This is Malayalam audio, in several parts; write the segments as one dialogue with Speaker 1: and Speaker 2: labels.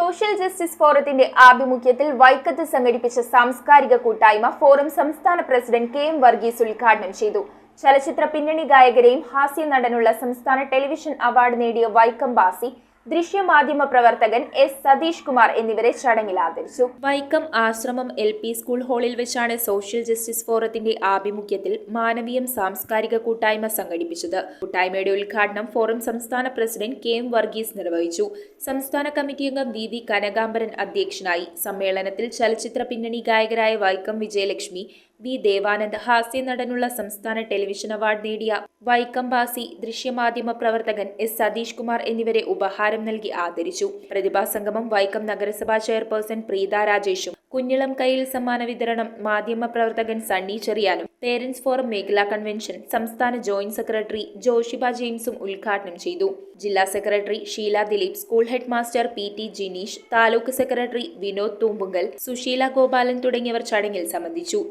Speaker 1: സോഷ്യൽ ജസ്റ്റിസ് ഫോറത്തിന്റെ ആഭിമുഖ്യത്തിൽ വൈക്കത്ത് സംഘടിപ്പിച്ച സാംസ്കാരിക കൂട്ടായ്മ ഫോറം സംസ്ഥാന പ്രസിഡന്റ് കെ.എം. വർഗീസ് ഉദ്ഘാടനം ചെയ്തു. ചലച്ചിത്ര പിന്നണി ഗായകരെയും ഹാസ്യ നടനുള്ള സംസ്ഥാന ടെലിവിഷൻ അവാർഡ് നേടിയ വൈക്കം ബാസി, ദൃശ്യമാധ്യമ പ്രവർത്തകൻ എസ്. സതീഷ് കുമാർ എന്നിവരെ ചടങ്ങിൽ ആദരിച്ചു. വൈക്കം ആശ്രമം LP സ്കൂൾ ഹാളിൽ വെച്ചാണ് സോഷ്യൽ ജസ്റ്റിസ് ഫോറത്തിന്റെ ആഭിമുഖ്യത്തിൽ മാനവീയം സാംസ്കാരിക കൂട്ടായ്മ സംഘടിപ്പിച്ചത്. കൂട്ടായ്മയുടെ ഉദ്ഘാടനം ഫോറം സംസ്ഥാന പ്രസിഡന്റ് കെ.എം. വർഗീസ് നിർവഹിച്ചു. സംസ്ഥാന കമ്മിറ്റി അംഗം VV കനകാംബരൻ അധ്യക്ഷനായി. സമ്മേളനത്തിൽ ചലച്ചിത്ര പിന്നണി ഗായകരായ വൈക്കം വിജയലക്ഷ്മി, V. ദേവാനന്ദ്, ഹാസ്യ നടനുള്ള സംസ്ഥാന ടെലിവിഷൻ അവാർഡ് നേടിയ വൈക്കം ബാസി, ദൃശ്യമാധ്യമ പ്രവർത്തകൻ S. സതീഷ് കുമാർ എന്നിവരെ ഉപഹാരം നൽകി ആദരിച്ചു. പ്രതിഭാസംഗമം വൈക്കം നഗരസഭാ ചെയർപേഴ്സൺ പ്രീത രാജേഷും, കുഞ്ഞിളം കയ്യിൽ സമ്മാന വിതരണം മാധ്യമ പ്രവർത്തകൻ സണ്ണി ചെറിയാനും, പേരന്റ്സ് ഫോറം മേഖലാ കൺവെൻഷൻ സംസ്ഥാന ജോയിന്റ് സെക്രട്ടറി ജോഷിബ ജെയിംസും ഉദ്ഘാടനം ചെയ്തു. ജില്ലാ secretary Sheela Dileep, school head master PT Jineesh, taluk secretary Vinod Thoombunkal, Susheela Gopalan തുടങ്ങിയവർ ചടങ്ങിൽ സംബന്ധിച്ചു.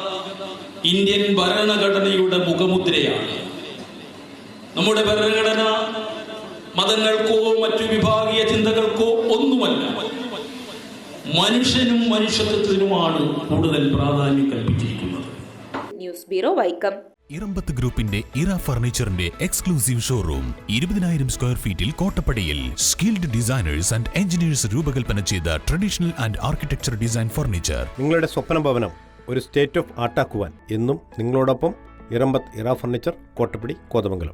Speaker 2: ഇന്ത്യൻ ഭരണഘടനയുടെ മുഖമുദ്രയാണ്. നമ്മുടെ ഭരണഘടന മതങ്ങൾക്കോ മറ്റു വിഭാഗീയ ചിന്തകൾക്കോ ഒന്നുമല്ല, മനുഷ്യനും മനുഷ്യത്വത്തിനുമാണ് കൂടുതൽ പ്രാധാന്യം കൽപ്പിച്ചിരിക്കുന്നത്.
Speaker 1: News bureau, Vaikom.
Speaker 3: ഇറമ്പത്ത് ഗ്രൂപ്പിന്റെ ഇറ ഫർണിച്ചറിന്റെ എക്സ്ക്ലൂസീവ് ഷോറൂം 20,000 സ്ക്വയർ ഫീറ്റിൽ കോട്ടപ്പടിയിൽ. സ്കിൽഡ് ഡിസൈനേഴ്സ് ആൻഡ് എഞ്ചിനീയേഴ്സ് രൂപകൽപ്പന ചെയ്ത traditional and architecture design furniture.
Speaker 4: നിങ്ങളുടെ സ്വപ്ന ഭവനം ഒരു സ്റ്റേറ്റ് ഓഫ് ആർട്ടാക്കുവാൻ എന്നും നിങ്ങളോടൊപ്പം ഇറമ്പത്ത് ഇറ ഫർണിച്ചർ, കോട്ടപ്പടി, കോതമംഗലം.